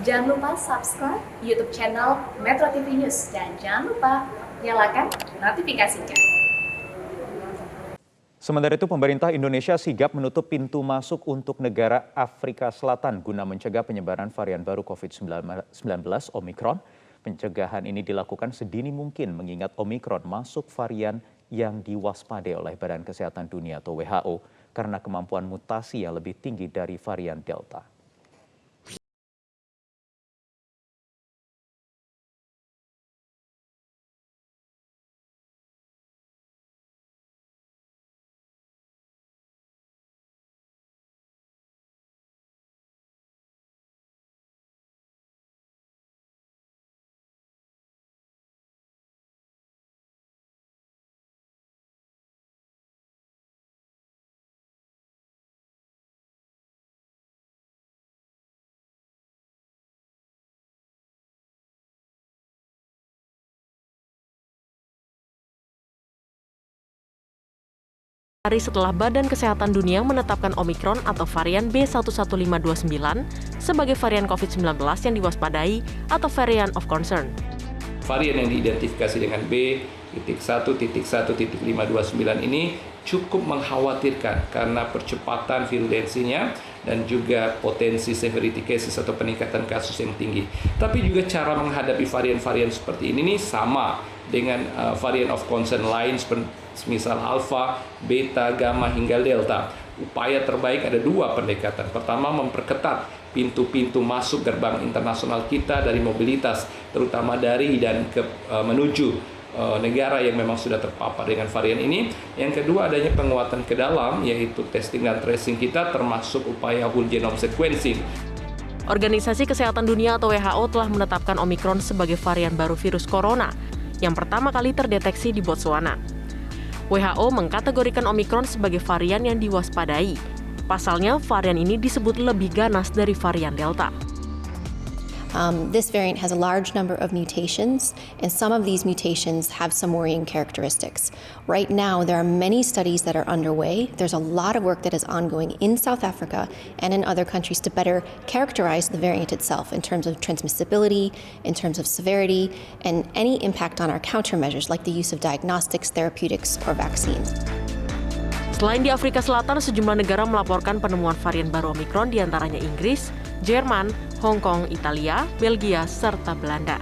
Jangan lupa subscribe YouTube channel Metro TV News dan jangan lupa nyalakan notifikasinya. Sementara itu, pemerintah Indonesia sigap menutup pintu masuk untuk negara Afrika Selatan guna mencegah penyebaran varian baru COVID-19 Omicron. Pencegahan ini dilakukan sedini mungkin mengingat Omicron masuk varian yang diwaspadai oleh Badan Kesehatan Dunia atau WHO karena kemampuan mutasi yang lebih tinggi dari varian Delta. Hari setelah Badan Kesehatan Dunia menetapkan Omicron atau varian B11529 sebagai varian COVID-19 yang diwaspadai atau variant of concern. Varian yang diidentifikasi dengan B.1.1.529 ini cukup mengkhawatirkan karena percepatan virulensinya dan juga potensi severity cases atau peningkatan kasus yang tinggi. Tapi juga cara menghadapi varian-varian seperti ini sama dengan varian of concern lain misal alpha, beta, gamma hingga delta. Upaya terbaik ada dua pendekatan. Pertama, memperketat pintu-pintu masuk gerbang internasional kita dari mobilitas, terutama dari dan menuju negara yang memang sudah terpapar dengan varian ini. Yang kedua, adanya penguatan ke dalam, yaitu testing dan tracing kita termasuk upaya whole genome sequencing. Organisasi Kesehatan Dunia atau WHO telah menetapkan Omicron sebagai varian baru virus corona yang pertama kali terdeteksi di Botswana. WHO mengkategorikan Omicron sebagai varian yang diwaspadai. Pasalnya, varian ini disebut lebih ganas dari varian Delta. This variant has a large number of mutations, and some of these mutations have some worrying characteristics. Right now, there are many studies that are underway. There's a lot of work that is ongoing in South Africa and in other countries to better characterize the variant itself in terms of transmissibility, in terms of severity, and any impact on our countermeasures like the use of diagnostics, therapeutics, or vaccines. Selain di Afrika Selatan, sejumlah negara melaporkan penemuan varian baru Omicron diantaranya Inggris, Jerman, Hong Kong, Italia, Belgia, serta Belanda.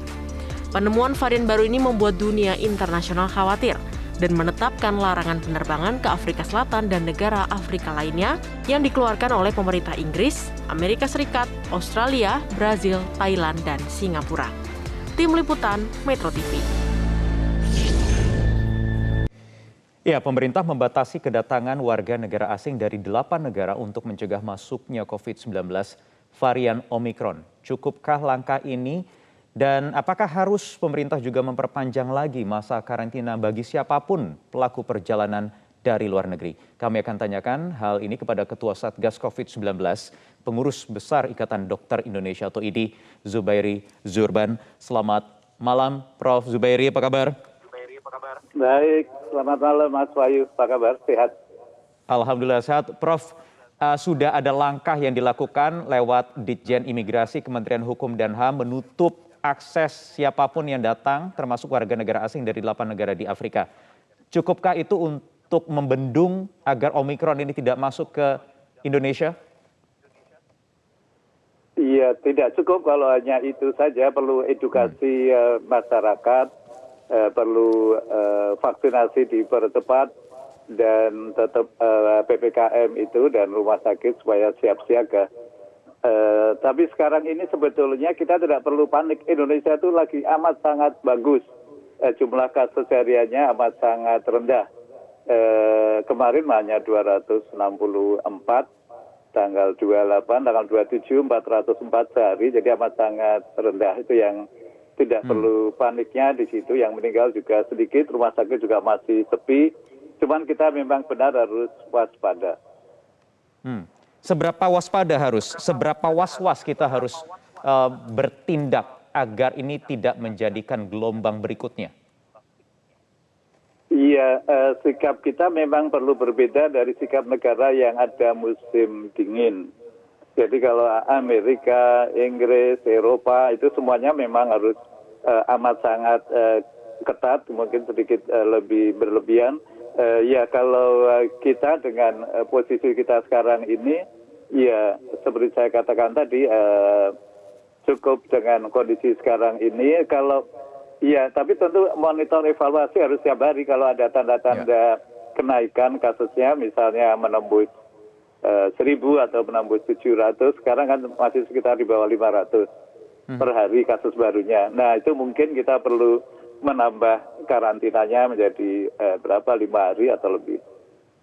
Penemuan varian baru ini membuat dunia internasional khawatir dan menetapkan larangan penerbangan ke Afrika Selatan dan negara Afrika lainnya yang dikeluarkan oleh pemerintah Inggris, Amerika Serikat, Australia, Brazil, Thailand, dan Singapura. Tim Liputan Metro TV. Ya, pemerintah membatasi kedatangan warga negara asing dari 8 negara untuk mencegah masuknya COVID-19 varian Omicron. Cukupkah langkah ini dan apakah harus pemerintah juga memperpanjang lagi masa karantina bagi siapapun pelaku perjalanan dari luar negeri? Kami akan tanyakan hal ini kepada Ketua Satgas COVID-19, Pengurus Besar Ikatan Dokter Indonesia atau IDI, Zubairi Zurban. Selamat malam, Prof. Zubairi, apa kabar? Baik, selamat malam Mas Wahyu, apa kabar? Sehat? Alhamdulillah sehat. Prof, sudah ada langkah yang dilakukan lewat Ditjen Imigrasi Kementerian Hukum dan HAM menutup akses siapapun yang datang termasuk warga negara asing dari 8 negara di Afrika. Cukupkah itu untuk membendung agar Omicron ini tidak masuk ke Indonesia? Iya, tidak cukup kalau hanya itu saja, perlu edukasi masyarakat. Perlu vaksinasi dipercepat dan tetap PPKM itu dan rumah sakit supaya siap siaga. Tapi sekarang ini sebetulnya kita tidak perlu panik. Indonesia itu lagi amat sangat bagus. Jumlah kasus hariannya amat sangat rendah. Kemarin hanya 264, tanggal 28, tanggal 27, 404 sehari. Jadi amat sangat rendah, itu yang tidak perlu paniknya di situ. Yang meninggal juga sedikit, rumah sakit juga masih sepi. Cuman kita memang benar harus waspada. Seberapa waspada harus? Seberapa was-was kita harus bertindak agar ini tidak menjadikan gelombang berikutnya? Iya, sikap kita memang perlu berbeda dari sikap negara yang ada musim dingin. Jadi kalau Amerika, Inggris, Eropa itu semuanya memang harus amat sangat ketat, mungkin sedikit lebih berlebihan. Ya kalau kita dengan posisi kita sekarang ini, ya seperti saya katakan tadi, cukup dengan kondisi sekarang ini. Kalau ya, tapi tentu monitor evaluasi harus setiap hari kalau ada tanda-tanda kenaikan kasusnya, misalnya menembus 1.000 atau menembus 700, sekarang kan masih sekitar di bawah 500 per hari kasus barunya. Nah itu mungkin kita perlu menambah karantinanya menjadi berapa, 5 hari atau lebih.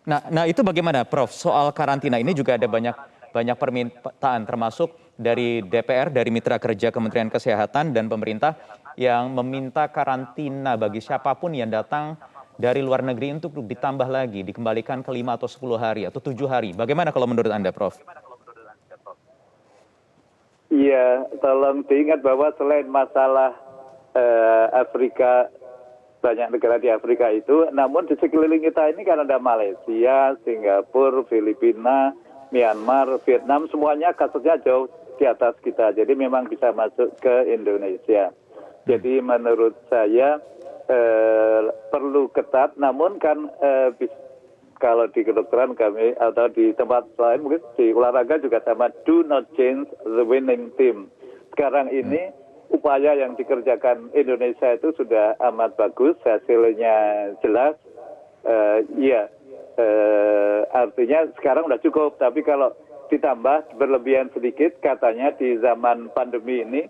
Nah itu bagaimana Prof? Soal karantina ini juga ada banyak permintaan termasuk dari DPR, dari Mitra Kerja Kementerian Kesehatan dan pemerintah yang meminta karantina bagi siapapun yang datang dari luar negeri untuk ditambah lagi, dikembalikan ke 5 atau 10 hari atau 7 hari. Bagaimana kalau menurut Anda, Prof? Iya, tolong diingat bahwa selain masalah Afrika, banyak negara di Afrika itu, namun di sekeliling kita ini kan ada Malaysia, Singapura, Filipina, Myanmar, Vietnam, semuanya kasusnya jauh di atas kita. Jadi memang bisa masuk ke Indonesia. Jadi menurut saya perlu ketat, namun kan kalau di kedokteran kami atau di tempat lain, mungkin di olahraga juga sama, do not change the winning team. Sekarang ini upaya yang dikerjakan Indonesia itu sudah amat bagus, hasilnya jelas. Artinya sekarang sudah cukup, tapi kalau ditambah berlebihan sedikit, katanya di zaman pandemi ini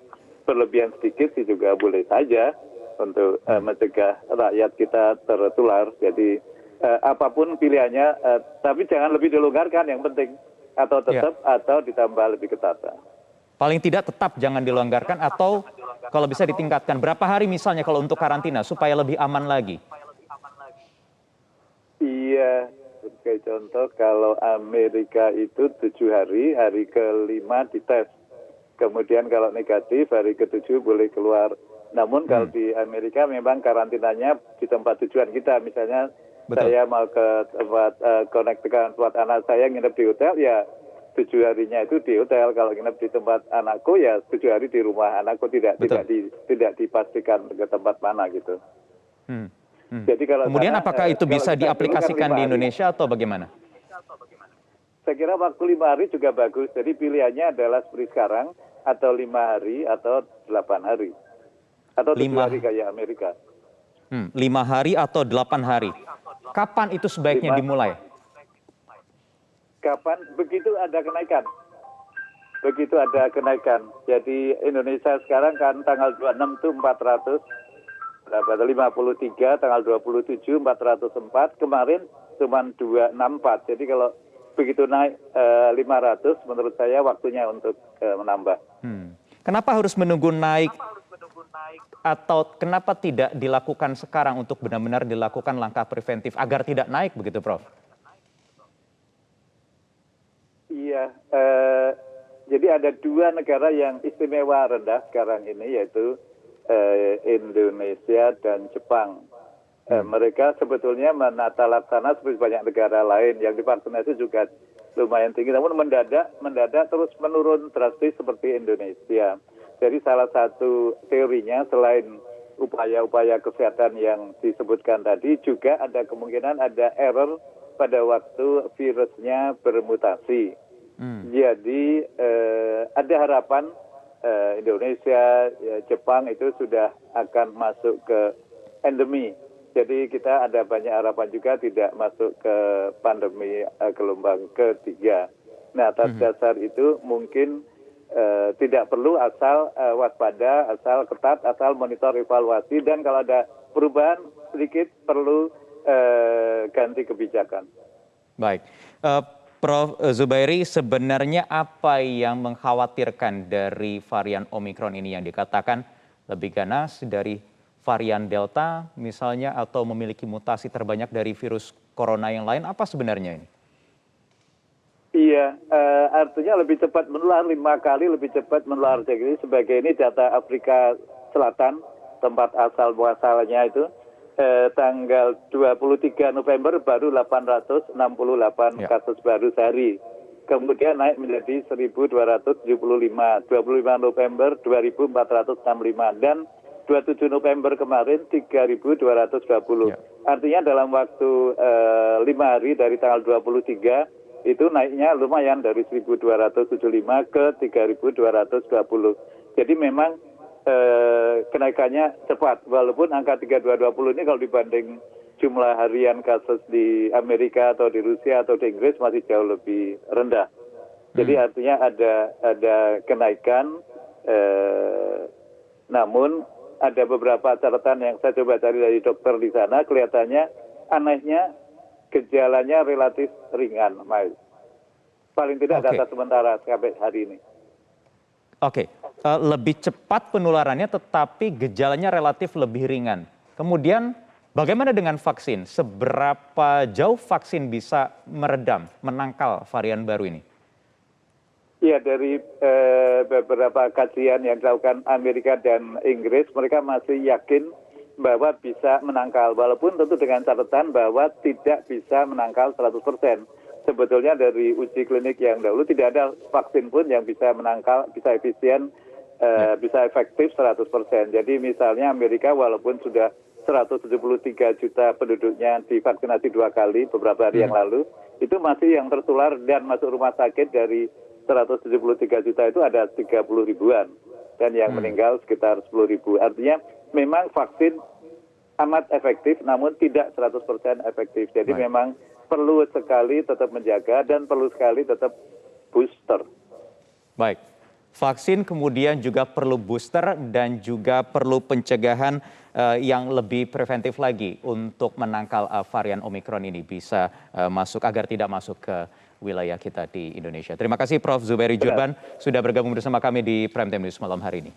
berlebihan sedikit sih juga boleh saja untuk mencegah rakyat kita tertular. Jadi apapun pilihannya, tapi jangan lebih dilonggarkan yang penting, atau tetap atau ditambah lebih ketat. Paling tidak tetap jangan dilonggarkan atau kalau bisa ditingkatkan. Berapa hari misalnya kalau untuk karantina supaya lebih aman lagi? Iya, sebagai contoh kalau Amerika itu 7 hari, hari ke-5 dites. Kemudian kalau negatif hari ke-7 boleh keluar. Namun kalau di Amerika memang karantinanya di tempat tujuan kita. Misalnya saya mau ke tempat Connecticut, tempat anak saya nginep di hotel, ya 7 harinya itu di hotel. Kalau nginep di tempat anakku ya 7 hari di rumah anakku, tidak dipastikan ke tempat mana gitu. Jadi kalau kemudian sana, apakah itu bisa diaplikasikan di Indonesia atau bagaimana? Saya kira waktu 5 hari juga bagus. Jadi pilihannya adalah seperti sekarang, atau 5 hari atau 8 hari. Atau 7 hari kayak Amerika. 5 hari atau 8 hari. Kapan itu sebaiknya dimulai? Kapan? Begitu ada kenaikan. Begitu ada kenaikan. Jadi Indonesia sekarang kan tanggal 26 itu 453, tanggal 27 404, kemarin cuma 264. Jadi kalau begitu naik 500, menurut saya waktunya untuk menambah. Kenapa harus menunggu naik atau kenapa tidak dilakukan sekarang untuk benar-benar dilakukan langkah preventif agar tidak naik begitu, Prof? Iya, jadi ada 2 negara yang istimewa rendah sekarang ini, yaitu Indonesia dan Jepang. Mereka sebetulnya menata laksana seperti banyak negara lain yang divaksinasi juga lumayan tinggi, namun mendadak terus menurun drastis seperti Indonesia. Jadi salah satu teorinya selain upaya-upaya kesehatan yang disebutkan tadi, juga ada kemungkinan ada error pada waktu virusnya bermutasi. Jadi ada harapan Indonesia, Jepang itu sudah akan masuk ke endemi. Jadi kita ada banyak harapan juga tidak masuk ke pandemi gelombang ketiga. Nah, atas dasar itu mungkin tidak perlu asal waspada, asal ketat, asal monitor evaluasi, dan kalau ada perubahan sedikit perlu ganti kebijakan. Baik. Prof. Zubairi, sebenarnya apa yang mengkhawatirkan dari varian Omikron ini yang dikatakan lebih ganas dari varian Delta misalnya, atau memiliki mutasi terbanyak dari virus corona yang lain? Apa sebenarnya ini? Iya, artinya lebih cepat menular, 5 kali lebih cepat menular. Jadi sebagai ini data Afrika Selatan, tempat asal muasalnya itu, tanggal 23 November baru 868 kasus baru sehari. kemudian naik menjadi 1.275, 25 November 2.465, dan 27 November kemarin 3.220. Artinya dalam waktu 5 hari dari tanggal 23 itu naiknya lumayan dari 1.275 ke 3.220. Jadi memang kenaikannya cepat, walaupun angka 3.220 ini kalau dibanding jumlah harian kasus di Amerika atau di Rusia atau di Inggris masih jauh lebih rendah. Jadi artinya ada kenaikan, namun ada beberapa catatan yang saya coba cari dari dokter di sana, kelihatannya anehnya gejalanya relatif ringan, Mas. Paling tidak data sementara sampai hari ini. Oke, lebih cepat penularannya tetapi gejalanya relatif lebih ringan. Kemudian bagaimana dengan vaksin? Seberapa jauh vaksin bisa meredam, menangkal varian baru ini? Ya, dari beberapa kajian yang dilakukan Amerika dan Inggris, mereka masih yakin bahwa bisa menangkal, walaupun tentu dengan catatan bahwa tidak bisa menangkal 100%. Sebetulnya dari uji klinik yang dahulu tidak ada vaksin pun yang bisa menangkal, bisa efisien, bisa efektif 100%. Jadi misalnya Amerika walaupun sudah 173 juta penduduknya divaksinasi 2 kali beberapa hari yang lalu, itu masih yang tertular dan masuk rumah sakit dari 173 juta itu ada 30 ribuan. Dan yang meninggal sekitar 10 ribu. Artinya memang vaksin amat efektif namun tidak 100% efektif. Jadi memang perlu sekali tetap menjaga dan perlu sekali tetap booster. Baik, vaksin kemudian juga perlu booster dan juga perlu pencegahan yang lebih preventif lagi untuk menangkal varian Omikron ini bisa masuk agar tidak masuk ke wilayah kita di Indonesia. Terima kasih Prof. Zubairi Jurban sudah bergabung bersama kami di Prime Time News malam hari ini.